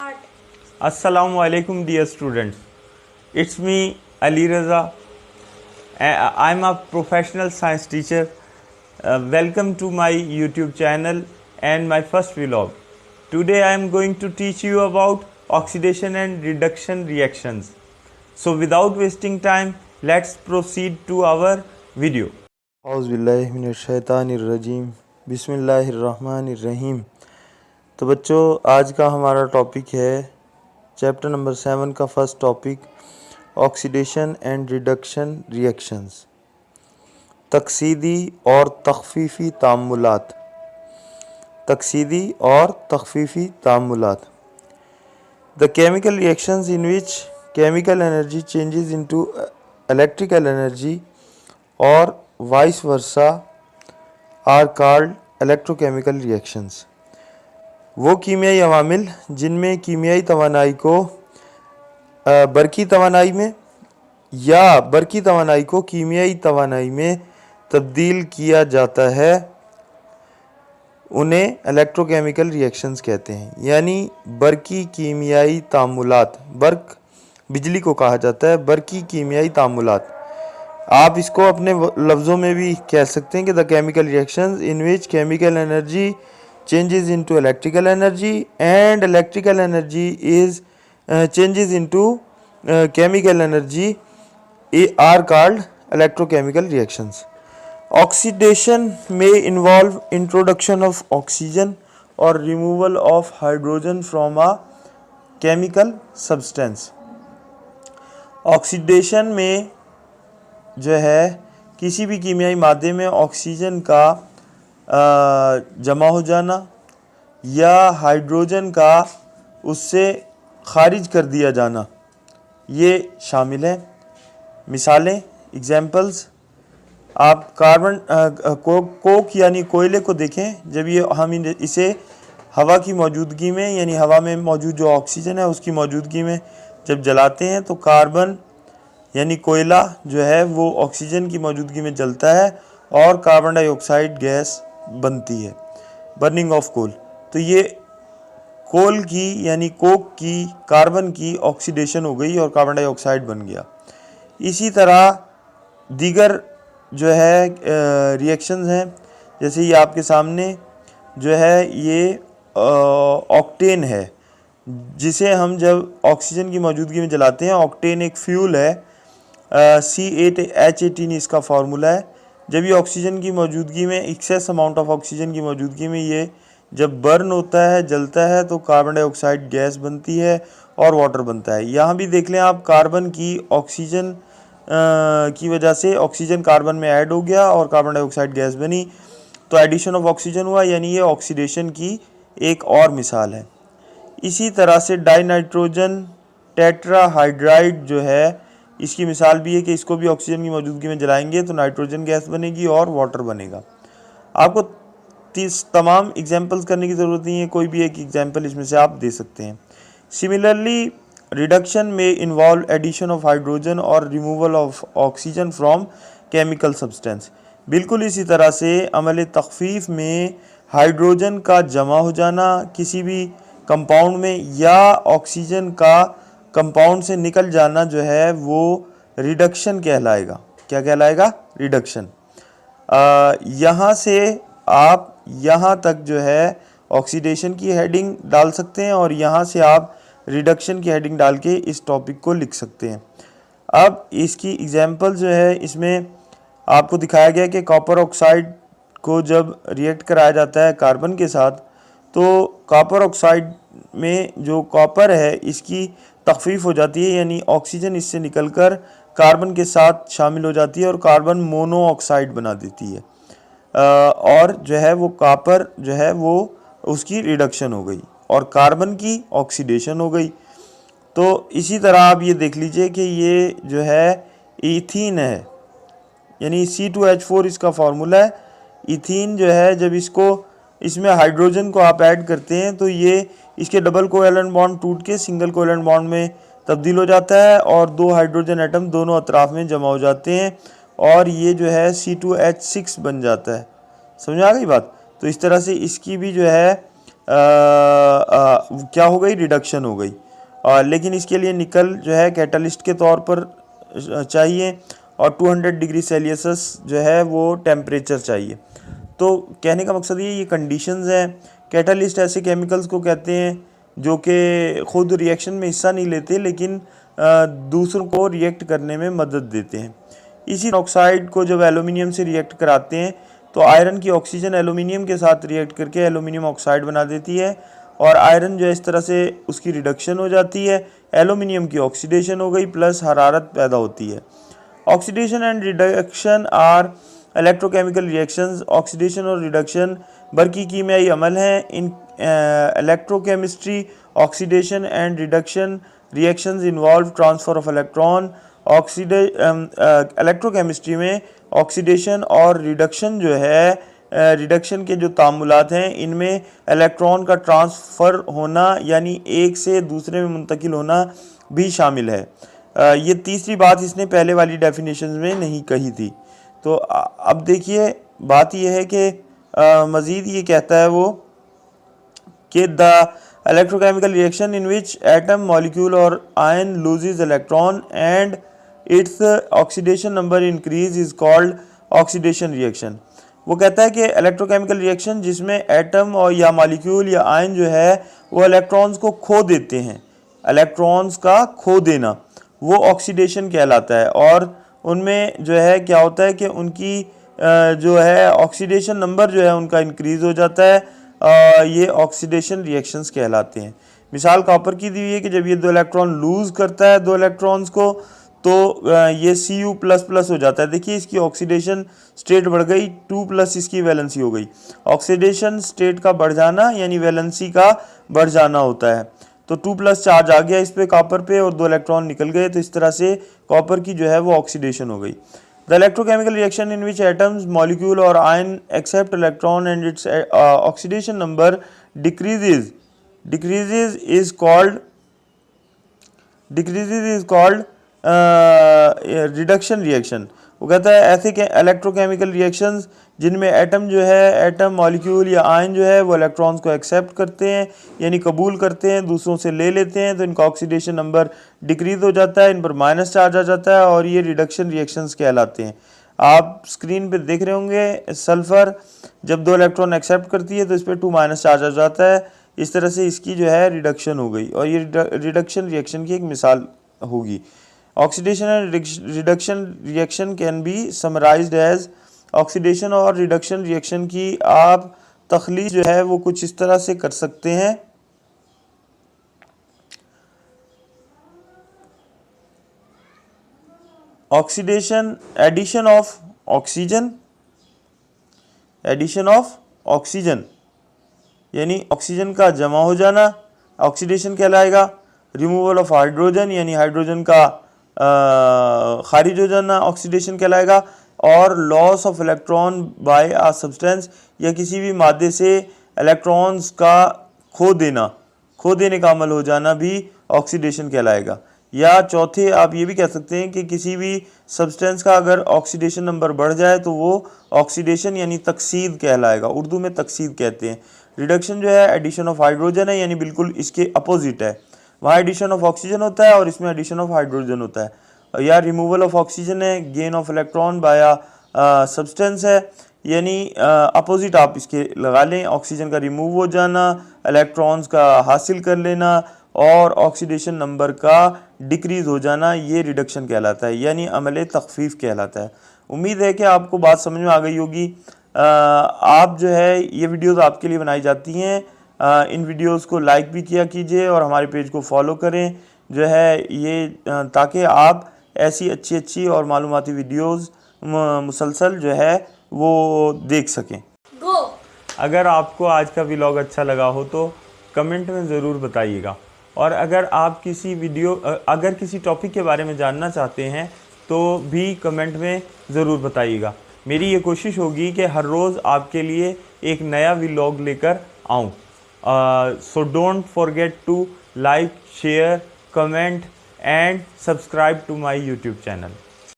Assalamu alaikum dear students. It's me Ali Raza. I'm a professional science teacher. Welcome to my YouTube channel and my first vlog. Today I am going to teach you about oxidation and reduction reactions. So without wasting time, let's proceed to our video. औज़ुबिल्लाहिमिनश्शैतानिर्रजीम बिस्मिल्लाहिर्रहमानिर्रहीम। तो बच्चों, आज का हमारा topic है chapter number 7 का first topic oxidation and reduction reactions, तकसीदी और तख़फ़ीफ़ी ताम्मुलात। तकसीदी और तख़फ़ीफ़ी ताम्मुलात, the chemical reactions in which chemical energy changes into electrical energy और vice versa are called electrochemical reactions. वो कीमियाई अवामिल जिनमें कीमियाई तवानाई को बरकी तवानाई में या बरकी तवानाई को कीमियाई तवानाई में तब्दील किया जाता है, उन्हें इलेक्ट्रोकेमिकल रिएक्शंस कहते हैं। यानी बरकी कीमियाई तामुलात, बर्क बिजली को कहा जाता है, बरकी कीमियाई तामुलात। आप इसको अपने लफ्ज़ों में भी कह सकते हैं कि the chemical reactions in which chemical energy changes into electrical energy and electrical energy is changes into chemical energy are called electrochemical reactions. Oxidation may involve introduction of oxygen or removal of hydrogen from a chemical substance. Oxidation में जो है किसी भी कीमियाई मादे में oxygen का जमा हो जाना या हाइड्रोजन का उससे खारिज कर दिया जाना, ये शामिल है। मिसालें, एग्जांपल्स, आप कार्बन कोक यानी कोयले को देखें। जब ये हम इसे हवा की मौजूदगी में यानी हवा में मौजूद जो ऑक्सीजन है उसकी मौजूदगी में जब जलाते हैं तो कार्बन यानी कोयला जो है वो ऑक्सीजन की मौजूदगी में जलता है और कार्बन डाइऑक्साइड गैस बनती है, बर्निंग ऑफ कोल। तो ये कोल की यानी कोक की कार्बन की ऑक्सीडेशन हो गई और कार्बन डाइऑक्साइड बन गया। इसी तरह दीगर जो है रिएक्शंस हैं, जैसे ये आपके सामने जो है ये ऑक्टेन है, जिसे हम जब ऑक्सीजन की मौजूदगी में जलाते हैं। ऑक्टेन एक फ्यूल है, C8H18 इसका फार्मूला है। जब ये ऑक्सीजन की मौजूदगी में एक्सेस अमाउंट ऑफ ऑक्सीजन की मौजूदगी में ये जब बर्न होता है, जलता है, तो कार्बन डाइऑक्साइड गैस बनती है और वाटर बनता है। यहाँ भी देख लें आप, कार्बन की ऑक्सीजन की वजह से ऑक्सीजन कार्बन में ऐड हो गया और कार्बन डाइऑक्साइड गैस बनी, तो एडिशन ऑफ ऑक्सीजन हुआ, यानी ये ऑक्सीडेशन की एक और मिसाल है। इसी तरह से डाइनाइट्रोजन टेट्राहाइड्राइड जो है, इसकी मिसाल भी है कि इसको भी ऑक्सीजन की मौजूदगी में जलाएंगे तो नाइट्रोजन गैस बनेगी और वाटर बनेगा। आपको तमाम एग्जांपल्स करने की ज़रूरत नहीं है, कोई भी एक एग्जांपल इसमें से आप दे सकते हैं। सिमिलरली रिडक्शन में इन्वॉल्व एडिशन ऑफ हाइड्रोजन और removal of oxygen from chemical substance. बिल्कुल इसी तरह से अमल तख़फ़ीफ़ में हाइड्रोजन का जमा हो जाना किसी भी कंपाउंड में या ऑक्सीजन का कंपाउंड से निकल जाना जो है वो रिडक्शन कहलाएगा। क्या कहलाएगा? रिडक्शन। यहाँ से आप यहाँ तक जो है ऑक्सीडेशन की हेडिंग डाल सकते हैं और यहाँ से आप रिडक्शन की हेडिंग डाल के इस टॉपिक को लिख सकते हैं। अब इसकी एग्जांपल जो है, इसमें आपको दिखाया गया कि कॉपर ऑक्साइड को जब रिएक्ट कराया जाता है कार्बन के साथ, तो कॉपर ऑक्साइड में जो कॉपर है इसकी तख़फ़ीफ़ हो जाती है, यानी ऑक्सीजन इससे निकलकर कार्बन के साथ शामिल हो जाती है और कार्बन मोनोऑक्साइड बना देती है, और जो है वो कॉपर जो है वो उसकी रिडक्शन हो गई और कार्बन की ऑक्सीडेशन हो गई। तो इसी तरह आप ये देख लीजिए कि ये जो है ईथीन है, यानी C2H4 इसका फार्मूला है। ईथीन जो है, जब इसमें हाइड्रोजन को आप ऐड करते हैं तो ये इसके डबल कोवैलेंट बॉन्ड टूट के सिंगल कोवैलेंट बॉन्ड में तब्दील हो जाता है और दो हाइड्रोजन एटम दोनों अतराफ में जमा हो जाते हैं और ये जो है C2H6 बन जाता है। समझ आ गई बात? तो इस तरह से इसकी भी जो है क्या हो गई, रिडक्शन हो गई। लेकिन इसके लिए निकल जो है कैटलिस्ट के तौर पर चाहिए और 200 डिग्री सेल्सियस जो है वो टेम्परेचर चाहिए। तो कहने का मकसद ये कंडीशंस हैं। कैटलिस्ट ऐसे केमिकल्स को कहते हैं जो कि ख़ुद रिएक्शन में हिस्सा नहीं लेते लेकिन दूसरों को रिएक्ट करने में मदद देते हैं। इसी ऑक्साइड को जब एलुमिनियम से रिएक्ट कराते हैं तो आयरन की ऑक्सीजन एलुमिनियम के साथ रिएक्ट करके एलुमिनियम ऑक्साइड बना देती है और आयरन जो है इस तरह से उसकी रिडक्शन हो जाती है, एलुमिनियम की ऑक्सीडेशन हो गई प्लस हरारत पैदा होती है। Oxidation and reduction are electrochemical reactions. Oxidation और रिडक्शन बरकी कीमियाई अमल हैं। In electrochemistry oxidation and reduction reactions involve transfer of electron. Electrochemistry में ऑक्सीडेशन और रिडक्शन जो है, रिडक्शन के जो तामुलात हैं इनमें इलेक्ट्रॉन का ट्रांसफ़र होना यानी एक से दूसरे में मुंतकिल होना भी शामिल है। ये तीसरी बात इसने पहले वाली डेफिनेशन में नहीं कही थी। तो अब देखिए बात यह है कि मज़ीद ये कहता है वो कि the electrochemical reaction in which atom, molecule or ion loses electron and its oxidation number increase is called oxidation reaction। वो कहता है कि इलेक्ट्रोकेमिकल रिएक्शन जिसमें एटम और या मॉलिक्यूल या आयन जो है वो इलेक्ट्रॉन्स को खो देते हैं, इलेक्ट्रॉन्स का खो देना वो ऑक्सीडेशन कहलाता है। और उनमें जो है क्या होता है कि उनकी जो है ऑक्सीडेशन नंबर जो है उनका इंक्रीज़ हो जाता है। ये ऑक्सीडेशन रिएक्शंस कहलाते हैं। मिसाल कॉपर की दी हुई है कि जब ये दो इलेक्ट्रॉन लूज़ करता है दो इलेक्ट्रॉन्स को तो ये Cu++ हो जाता है। देखिए इसकी ऑक्सीडेशन स्टेट बढ़ गई, 2+ इसकी वैलेंसी हो गई। ऑक्सीडेशन स्टेट का बढ़ जाना यानी वैलेंसी का बढ़ जाना होता है। तो 2+ चार्ज आ गया इस पे कॉपर पे और दो इलेक्ट्रॉन निकल गए, तो इस तरह से कॉपर की जो है वो ऑक्सीडेशन हो गई। The electrochemical reaction in which atoms, molecule और ion accept electron and its oxidation number decreases is called reduction reaction. वो कहता है ऐसे के इलेक्ट्रोकेमिकल रिएक्शंस जिनमें एटम जो है, एटम मॉलिक्यूल या आयन जो है वो इलेक्ट्रॉन्स को एक्सेप्ट करते हैं यानी कबूल करते हैं, दूसरों से ले लेते हैं, तो इनका ऑक्सीडेशन नंबर डिक्रीज हो जाता है, इन पर माइनस चार्ज आ जाता है और ये रिडक्शन रिएक्शंस कहलाते हैं। आप स्क्रीन पे देख रहे होंगे सल्फ़र जब दो इलेक्ट्रॉन एक्सेप्ट करती है तो इस पर 2- चार्ज आ जाता है। इस तरह से इसकी जो है रिडक्शन हो गई और ये रिडक्शन रिएक्शन की एक मिसाल होगी। Oxidation and reduction reaction can be summarised as, oxidation और रिडक्शन रिएक्शन की आप तखलीस जो है वो कुछ इस तरह से कर सकते हैं। ऑक्सीडेशन, एडिशन ऑफ ऑक्सीजन यानी ऑक्सीजन का जमा हो जाना ऑक्सीडेशन कहलाएगा। रिमूवल ऑफ हाइड्रोजन यानी हाइड्रोजन का खारिज हो जाना ऑक्सीडेशन कहलाएगा। और loss of electron by a substance या किसी भी मादे से इलेक्ट्रॉन्स का खो देने का अमल हो जाना भी ऑक्सीडेशन कहलाएगा। या चौथे आप ये भी कह सकते हैं कि किसी भी सब्सटेंस का अगर ऑक्सीडेशन नंबर बढ़ जाए तो वो ऑक्सीडेशन यानी तकसीद कहलाएगा, उर्दू में तकसीद कहते हैं। रिडक्शन जो है एडिशन ऑफ हाइड्रोजन है यानी बिल्कुल इसके अपोजिट है, वहाँ एडिशन ऑफ ऑक्सीजन होता है और इसमें एडिशन ऑफ हाइड्रोजन होता है। या रिमूवल ऑफ ऑक्सीजन है, gain of electron by substance है यानी अपोजिट आप इसके लगा लें, ऑक्सीजन का रिमूव हो जाना, इलेक्ट्रॉन्स का हासिल कर लेना और ऑक्सीडेशन नंबर का डिक्रीज़ हो जाना, ये रिडक्शन कहलाता है यानी अमल तखफीफ कहलाता है। उम्मीद है कि आपको बात समझ में आ गई होगी। आप जो है ये वीडियोस आपके लिए बनाई जाती हैं, इन वीडियोस को लाइक भी किया कीजिए और हमारे पेज को फॉलो करें जो है ये, ताकि आप ऐसी अच्छी और मालूमाती वीडियोस मुसलसल जो है वो देख सकें। अगर आपको आज का व्लॉग अच्छा लगा हो तो कमेंट में ज़रूर बताइएगा और अगर आप किसी टॉपिक के बारे में जानना चाहते हैं तो भी कमेंट में ज़रूर बताइएगा। मेरी ये कोशिश होगी कि हर रोज़ आपके लिए एक नया व्लॉग लेकर आऊँ। So don't forget to like, share, comment and subscribe to my YouTube channel.